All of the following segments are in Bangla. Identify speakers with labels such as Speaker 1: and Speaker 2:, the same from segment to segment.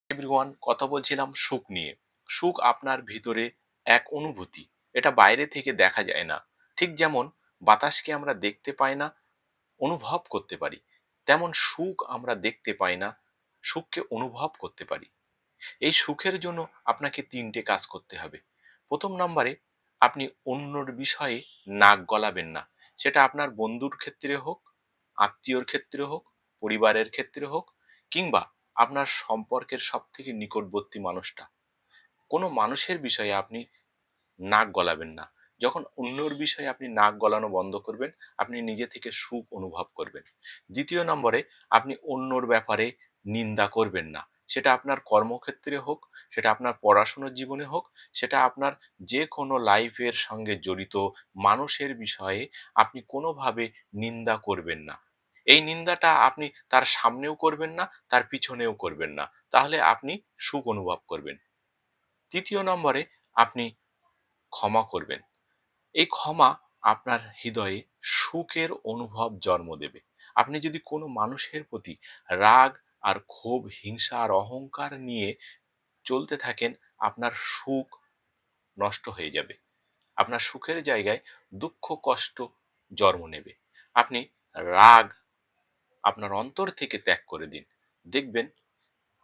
Speaker 1: এভরিওয়ান, কথা বলছিলাম সুখ নিয়ে। সুখ আপনার ভিতরে এক অনুভূতি। এটা বাইরে থেকে দেখা যায় না। ঠিক যেমন বাতাসকে আমরা দেখতে পাই না, অনুভব করতে পারি। তেমন সুখ আমরা দেখতে পাই না, সুখকে অনুভব করতে পারি। এই সুখের জন্য আপনাকে ৩ টে কাজ করতে হবে। ১ম নম্বরে আপনি অন্যর বিষয়ে নাক গলাবেন না। সেটা আপনার বন্ধুর ক্ষেত্রে হোক, আত্মীয়র ক্ষেত্রে হোক, পরিবারের ক্ষেত্রে হোক, কিংবা আপনার সম্পর্কের সবথেকে নিকটবর্তী মানুষটা। কোনো মানুষের বিষয়ে আপনি নাক গলাবেন না। যখন অন্যর বিষয়ে আপনি নাক গলানো বন্ধ করবেন, আপনি নিজে থেকে সুখ অনুভব করবেন। ২য় নম্বরে আপনি অন্যর ব্যাপারে নিন্দা করবেন না। সেটা আপনার কর্মক্ষেত্রে হোক, সেটা আপনার পড়াশোনার জীবনে হোক, সেটা আপনার যেকোনো লাইফের সঙ্গে জড়িত মানুষের বিষয়ে আপনি কোনোভাবে নিন্দা করবেন না। এই নিন্দাটা আপনি তার সামনেও করবেন না, তার পিছনেও করবেন না। তাহলে আপনি সুখ অনুভব করবেন। ৩য় নম্বরে আপনি ক্ষমা করবেন। এই ক্ষমা আপনার হৃদয়ে সুখের অনুভব জন্ম দেবে। আপনি যদি কোনো মানুষের প্রতি রাগ আর ক্ষোভ, হিংসা আর অহংকার নিয়ে চলতে থাকেন, আপনার সুখ নষ্ট হয়ে যাবে। আপনার সুখের জায়গায় দুঃখ, কষ্ট জন্ম নেবে। আপনি রাগ আপনার অন্তর থেকে ত্যাগ করে দিন। দেখবেন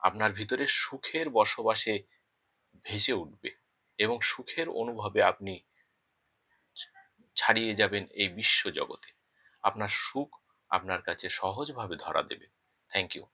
Speaker 1: আপনার ভিতরে সুখের বসবাসে ভেসে উঠবে এবং সুখের অনুভবে আপনি ছাড়িয়ে যাবেন এই বিশ্বজগতে। আপনার সুখ আপনার কাছে সহজভাবে ধরা দেবে। Thank you.